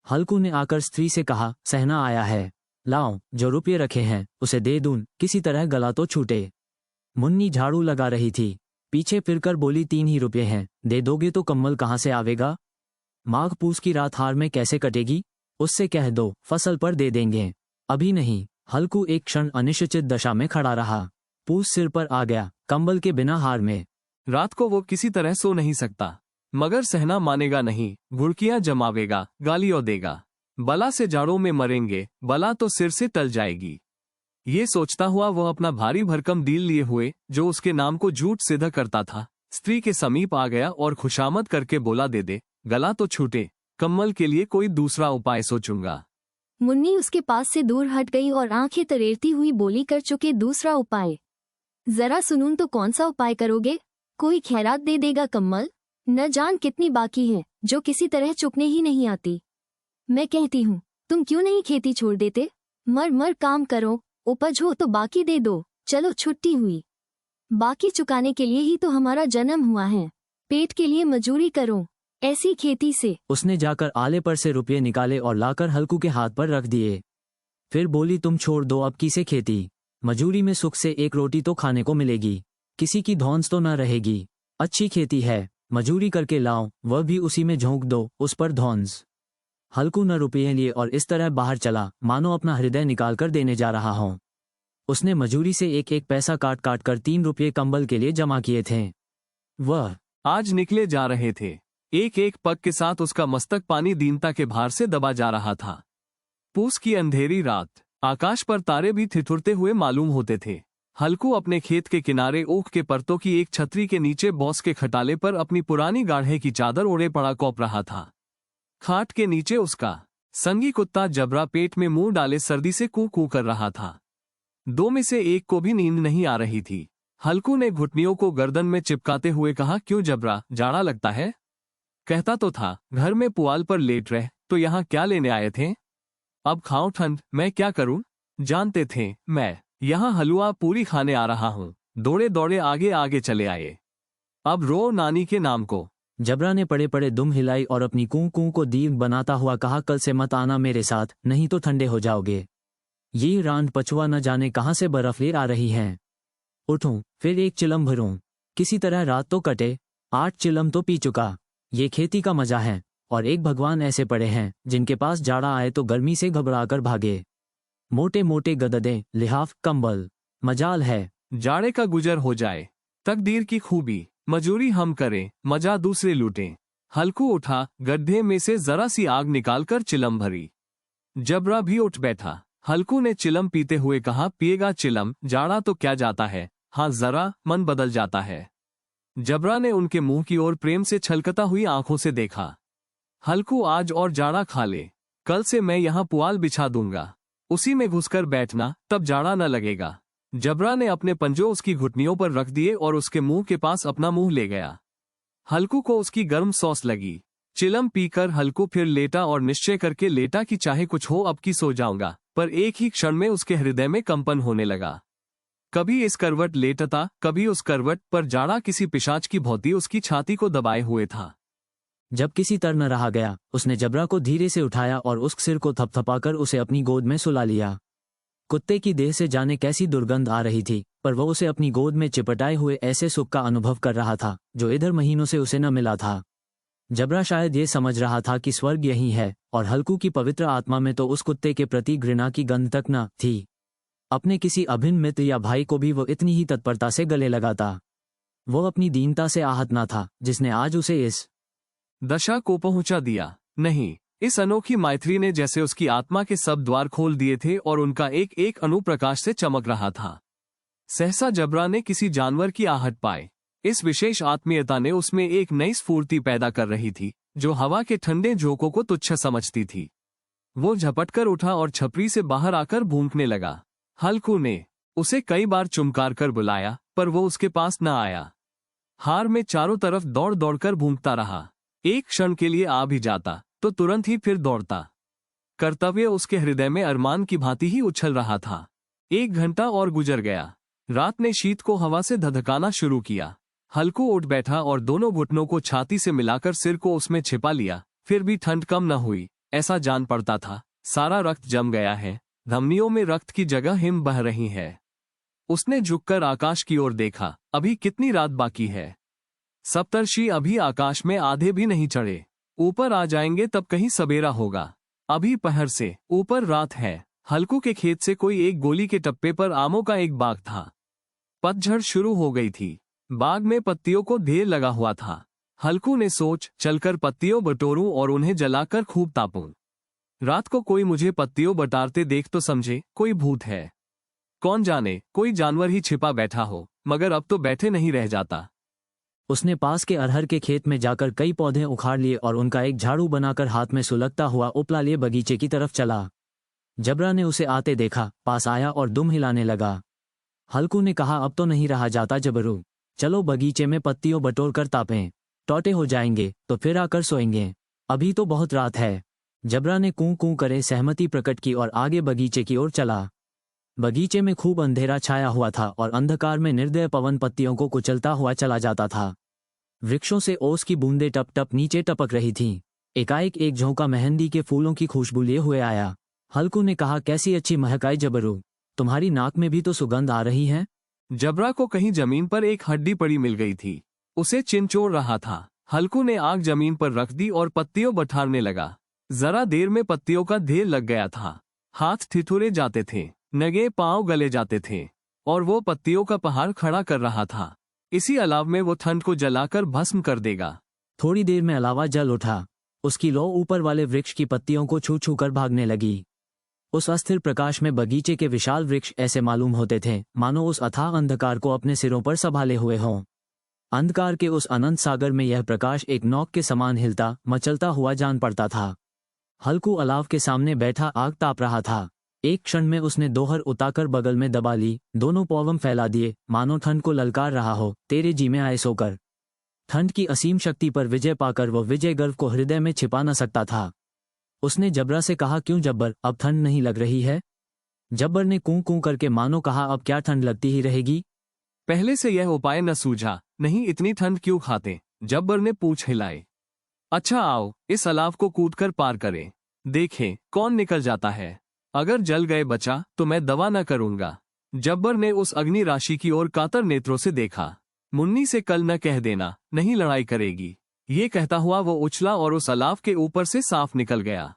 हल्कू ने आकर स्त्री से कहा, सहना आया है, लाओ, जो रुपये रखे हैं उसे दे दूं, किसी तरह गला तो छूटे। मुन्नी झाड़ू लगा रही थी, पीछे फिरकर बोली, 3 ही रुपये हैं, दे दोगे तो कम्बल कहाँ से आवेगा? माघ पूस की रात हार में कैसे कटेगी? उससे कह दो फसल पर दे देंगे, अभी नहीं। हल्कू एक क्षण अनिश्चित दशा में खड़ा रहा। पूस सिर पर आ गया, कंबल के बिना हार में। रात को वो किसी तरह सो नहीं सकता, मगर सहना मानेगा नहीं, घुड़कियां जमावेगा, गालियों देगा। बला से जाड़ों में मरेंगे, बला तो सिर से टल जाएगी। ये सोचता हुआ वह अपना भारी भरकम डील लिए हुए, जो उसके नाम को झूठ सिद्ध करता था, स्त्री के समीप आ गया और खुशामद करके बोला, दे दे, गला तो छूटे, कम्बल के लिए कोई दूसरा उपाय सोचूंगा। मुन्नी उसके पास से दूर हट गई और आंखें तरेरती हुई बोली, कर चुके दूसरा उपाय? जरा सुनूं तो कौन सा उपाय करोगे? कोई खैरात दे देगा कम्बल? न जान कितनी बाकी है जो किसी तरह चुकने ही नहीं आती। मैं कहती हूँ, तुम क्यों नहीं खेती छोड़ देते? मर मर काम करो, उपज हो तो बाकी दे दो। चलो छुट्टी हुई, बाकी चुकाने के लिए ही तो हमारा जन्म हुआ है, पेट के लिए मजूरी करो, ऐसी खेती से। उसने जाकर आले पर से रुपये निकाले और लाकर हल्कू के हाथ पर रख दिए। फिर बोली, तुम छोड़ दो अब किसे खेती, मजूरी में सुख से 1 रोटी तो खाने को मिलेगी, किसी की धौंस तो न रहेगी। अच्छी खेती है, मजूरी करके लाओ, वह भी उसी में झोंक दो, उस पर धौंस। हल्कू न रुपये लिए और इस तरह बाहर चला, मानो अपना हृदय निकाल कर देने जा रहा हो। उसने मजूरी से एक एक पैसा काट काट कर 3 रुपये कंबल के लिए जमा किए थे। वह आज निकले जा रहे थे, एक एक पग के साथ उसका मस्तक पानी दीनता के भार से दबा जा रहा था। पूस की अंधेरी रात, आकाश पर तारे भी ठिठुरते हुए मालूम होते थे। हल्कू अपने खेत के किनारे ओक के परतों की एक छतरी के नीचे बॉस के खटाले पर अपनी पुरानी गाढ़े की चादर ओढ़े पड़ा कौप रहा था। खाट के नीचे उसका संगी कुत्ता जबरा पेट में मुंह डाले सर्दी से कू कू कर रहा था। 2 में से एक को भी नींद नहीं आ रही थी। हल्कू ने घुटनियों को गर्दन में चिपकाते हुए कहा, क्यों जबरा, जाड़ा लगता है? कहता तो था घर में पुआल पर लेट रहे, तो यहाँ क्या लेने आए थे? अब खाओ ठंड, मैं क्या करूं? जानते थे मैं यहाँ हलवा पूरी खाने आ रहा हूँ। दौड़े दौड़े आगे आगे चले आए। अब रो नानी के नाम को। जबरा ने पड़े पड़े दुम हिलाई और अपनी कूं कूं को दीर्घ बनाता हुआ कहा, कल से मत आना मेरे साथ, नहीं तो ठंडे हो जाओगे। ये रांड पछुआ न जाने कहाँ से बर्फ ले आ रही हैं। उठूं, फिर एक चिलम भरूं, किसी तरह रात तो कटे। 8 चिलम तो पी चुका। ये खेती का मजा है, और एक भगवान ऐसे पड़े हैं जिनके पास जाड़ा आए तो गर्मी से घबराकर भागे। मोटे मोटे गददे, लिहाफ, कंबल, मजाल है जाड़े का गुजर हो जाए। तकदीर की खूबी, मजूरी हम करें, मजा दूसरे लूटें। हल्कू उठा, गड्ढे में से जरा सी आग निकालकर चिलम भरी। जबरा भी उठ बैठा। हल्कू ने चिलम पीते हुए कहा, पिएगा चिलम, जाड़ा तो क्या जाता है, हाँ जरा मन बदल जाता है। जबरा ने उनके मुंह की ओर प्रेम से छलकता हुई आंखों से देखा। हल्कू, आज और जाड़ा खा ले, कल से मैं यहाँ पुआल बिछा दूंगा, उसी में घुसकर बैठना, तब जाड़ा न लगेगा। जबरा ने अपने पंजों उसकी घुटनियों पर रख दिए और उसके मुंह के पास अपना मुंह ले गया। हल्कू को उसकी गर्म सौस लगी। चिलम पीकर हल्कू फिर लेटा और निश्चय करके लेटा कि चाहे कुछ हो अब की सो जाऊंगा, पर एक ही क्षण में उसके हृदय में कंपन होने लगा। कभी इस करवट लेटता, कभी उस करवट पर जाड़ा किसी पिशाच की भौती उसकी छाती को दबाए हुए था। जब किसी तरह न रहा गया, उसने जबरा को धीरे से उठाया और उस सिर को थपथपाकर उसे अपनी गोद में सुला लिया। कुत्ते की देह से जाने कैसी दुर्गंध आ रही थी, पर वह उसे अपनी गोद में चिपटाए हुए ऐसे सुख का अनुभव कर रहा था जो इधर महीनों से उसे न मिला था। जबरा शायद ये समझ रहा था कि स्वर्ग यही है, और हल्कू की पवित्र आत्मा में तो उस कुत्ते के प्रति घृणा की गंध तक न थी। अपने किसी अभिन्न मित्र या भाई को भी वो इतनी ही तत्परता से गले लगाता। वो अपनी दीनता से आहत न था जिसने आज उसे इस दशा को पहुंचा दिया। नहीं, इस अनोखी मैत्री ने जैसे उसकी आत्मा के सब द्वार खोल दिए थे और उनका एक एक अणु प्रकाश से चमक रहा था। सहसा जबरा ने किसी जानवर की आहट पाए। इस विशेष आत्मीयता ने उसमें एक नई स्फूर्ति पैदा कर रही थी, जो हवा के ठंडे झोंकों को तुच्छ समझती थी। वो झपटकर उठा और छपरी से बाहर आकर भूंकने लगा। हल्कू ने उसे कई बार चुमकार कर बुलाया, पर वो उसके पास न आया। हार में चारों तरफ दौड़ दौड़कर भूंकता रहा। एक क्षण के लिए आ भी जाता तो तुरंत ही फिर दौड़ता। कर्तव्य उसके हृदय में अरमान की भांति ही उछल रहा था। 1 घंटा और गुजर गया। रात ने शीत को हवा से धधकाना शुरू किया। हल्कू उठ बैठा और दोनों घुटनों को छाती से मिलाकर सिर को उसमें छिपा लिया। फिर भी ठंड कम न हुई। ऐसा जान पड़ता था सारा रक्त जम गया है, धमनियों में रक्त की जगह हिम बह रही है। उसने झुककर आकाश की ओर देखा। अभी कितनी रात बाकी है? सप्तर्षि अभी आकाश में आधे भी नहीं चढ़े। ऊपर आ जाएंगे तब कहीं सवेरा होगा। अभी पहर से ऊपर रात है। हल्कू के खेत से कोई एक गोली के टप्पे पर आमों का एक बाग था। पतझड़ शुरू हो गई थी। बाग में पत्तियों को ढेर लगा हुआ था। हल्कू ने सोच, चलकर पत्तियों बटोरूं और उन्हें जलाकर खूब तापूं। रात को कोई मुझे पत्तियों बटारते देख तो समझे कोई भूत है। कौन जाने कोई जानवर ही छिपा बैठा हो, मगर अब तो बैठे नहीं रह जाता। उसने पास के अरहर के खेत में जाकर कई पौधे उखाड़ लिए और उनका एक झाड़ू बनाकर हाथ में सुलगता हुआ उपला लिए बगीचे की तरफ चला। जबरा ने उसे आते देखा, पास आया और दुम हिलाने लगा। हल्कू ने कहा, अब तो नहीं रहा जाता जबरू, चलो बगीचे में पत्तियों बटोर कर तापें, टौटे हो जाएंगे तो फिर आकर सोएंगे, अभी तो बहुत रात है। जबरा ने कूं कूं करे सहमति प्रकट की और आगे बगीचे की ओर चला। बगीचे में खूब अंधेरा छाया हुआ था और अंधकार में निर्दय पवन पत्तियों को कुचलता हुआ चला जाता था। वृक्षों से ओस की बूंदें टप टप नीचे टपक रही थीं। एकाएक एक झोंका मेहंदी के फूलों की खुशबू लिए हुए आया। हल्कू ने कहा, कैसी अच्छी महक आई जबरू, तुम्हारी नाक में भी तो सुगंध आ रही है। जबरा को कहीं जमीन पर एक हड्डी पड़ी मिल गई थी। उसे चिंचोड़ रहा था। हल्कू ने आग जमीन पर रख दी और पत्तियों बठारने लगा। जरा देर में पत्तियों का ढेर लग गया था। हाथ ठिठुरे जाते थे, नगे पांव गले जाते थे और वो पत्तियों का पहाड़ खड़ा कर रहा था। इसी अलाव में वो ठंड को जलाकर भस्म कर देगा। थोड़ी देर में अलावा जल उठा। उसकी लौ ऊपर वाले वृक्ष की पत्तियों को छू छू कर भागने लगी। उस अस्थिर प्रकाश में बगीचे के विशाल वृक्ष ऐसे मालूम होते थे मानो उस अथाह अंधकार को अपने सिरों पर संभाले हुए हों। अंधकार के उस अनंत सागर में यह प्रकाश एक नौक के समान हिलता मचलता हुआ जान पड़ता था। हल्कू अलाव के सामने बैठा आग ताप रहा था। एक क्षण में उसने दोहर उताकर बगल में दबा ली, दोनों पौवम फैला दिए मानो ठंड को ललकार रहा हो, तेरे जी में आए सोकर। ठंड की असीम शक्ति पर विजय पाकर वह विजय गर्व को हृदय में छिपा न सकता था। उसने जबरा से कहा, क्यों जब्बर, अब ठंड नहीं लग रही है? जब्बर ने कूं कूं करके मानो कहा, अब क्या ठंड लगती ही रहेगी। पहले से यह उपाय न सूझा, नहीं इतनी ठंड क्यों खाते? जब्बर ने पूछ हिलाई। अच्छा आओ, इस अलाव को कूदकर पार करें, देखें कौन निकल जाता है। अगर जल गए बचा तो मैं दवा न करूंगा। जब्बर ने उस अग्नि राशि की ओर कातर नेत्रों से देखा। मुन्नी से कल न कह देना, नहीं लड़ाई करेगी। ये कहता हुआ वो उछला और उस अलाव के ऊपर से साफ निकल गया।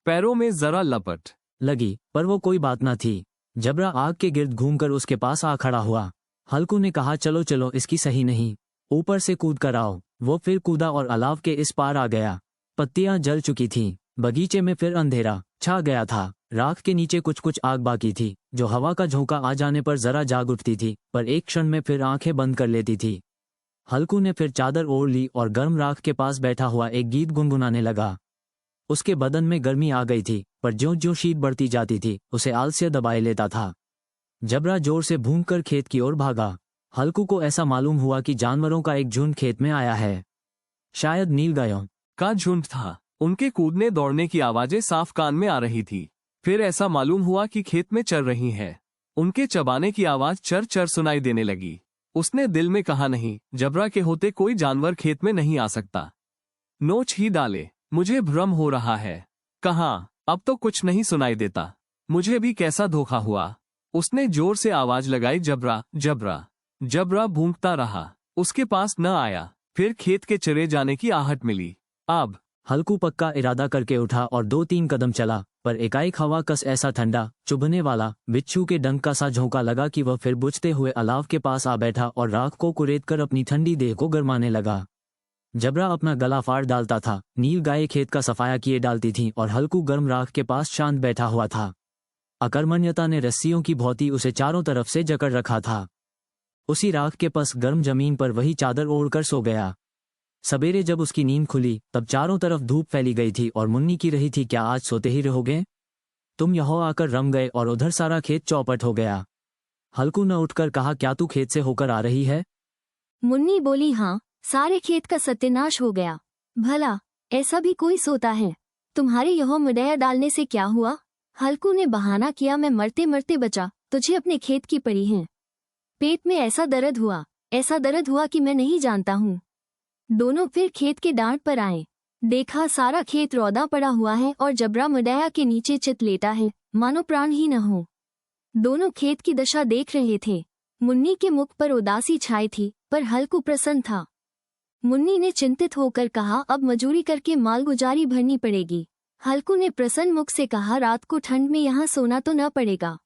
पैरों में जरा लपट लगी, पर वो कोई बात न थी। जबरा आग के गिर्द घूमकर उसके पास आ खड़ा हुआ। हल्कू ने कहा, चलो चलो, इसकी सही नहीं, ऊपर से कूद कर आओ। वो फिर कूदा और अलाव के इस पार आ गया। पत्तियां जल चुकी थीं। बगीचे में फिर अंधेरा छा गया था। राख के नीचे कुछ कुछ आग बाकी थी, जो हवा का झोंका आ जाने पर जरा जाग उठती थी, पर एक क्षण में फिर आंखें बंद कर लेती थी। हल्कू ने फिर चादर ओढ़ ली और गर्म राख के पास बैठा हुआ एक गीत गुनगुनाने लगा। उसके बदन में गर्मी आ गई थी, पर ज्यों-ज्यों शीत बढ़ती जाती थी उसे आलस्य दबाए लेता था। जबरा जोर से भूंककर खेत की ओर भागा। हल्कू को ऐसा मालूम हुआ कि जानवरों का एक झुंड खेत में आया है। शायद नीलगायों का झुंड था। उनके कूदने दौड़ने की आवाजें साफ कान में आ रही थी। फिर ऐसा मालूम हुआ कि खेत में चर रही हैं। उनके चबाने की आवाज चर चर सुनाई देने लगी। उसने दिल में कहा, नहीं, जबरा के होते कोई जानवर खेत में नहीं आ सकता। नोच ही डाले, मुझे भ्रम हो रहा है। कहाँ, अब तो कुछ नहीं सुनाई देता। मुझे भी कैसा धोखा हुआ। उसने जोर से आवाज लगाई, जबरा जबरा। जबरा भूंकता रहा, उसके पास न आया। फिर खेत के चरे जाने की आहट मिली। अब हल्कू पक्का इरादा करके उठा और 2-3 कदम चला, पर एकाएक हवा कस ऐसा ठंडा चुभने वाला बिच्छू के डंक का सा झोंका लगा कि वह फिर बुझते हुए अलाव के पास आ बैठा और राख को कुरेदकर अपनी ठंडी देह को गरमाने लगा। जबरा अपना गला फाड़ डालता था। नील गाय खेत का सफाया किए डालती थीं और हल्कू गर्म राख के पास शांत बैठा हुआ था। अकर्मण्यता ने रस्सियों की भौती उसे चारों तरफ से जकड़ रखा था। उसी राख के पास गर्म जमीन पर वही चादर ओढ़कर सो गया। सवेरे जब उसकी नींद खुली तब चारों तरफ धूप फैली गई थी और मुन्नी की रही थी, क्या आज सोते ही रहोगे? तुम यहाँ आकर रम गए और उधर सारा खेत चौपट हो गया। हल्कू न उठकर कहा, क्या तू खेत से होकर आ रही है? मुन्नी बोली, हाँ, सारे खेत का सत्यानाश हो गया। भला ऐसा भी कोई सोता है? तुम्हारे यहाँ मिडैया डालने से क्या हुआ? हल्कू ने बहाना किया, मैं मरते मरते बचा, तुझे अपने खेत की पड़ी है। पेट में ऐसा दर्द हुआ कि मैं नहीं जानता हूँ। दोनों फिर खेत के डांट पर आए। देखा सारा खेत रौदा पड़ा हुआ है और जबरा मडैया के नीचे चित लेटा है, मानो प्राण ही न हो। दोनों खेत की दशा देख रहे थे। मुन्नी के मुख पर उदासी छाई थी, पर हल्कू प्रसन्न था। मुन्नी ने चिंतित होकर कहा, अब मजूरी करके मालगुजारी भरनी पड़ेगी। हल्कू ने प्रसन्न मुख से कहा, रात को ठंड में यहाँ सोना तो न पड़ेगा।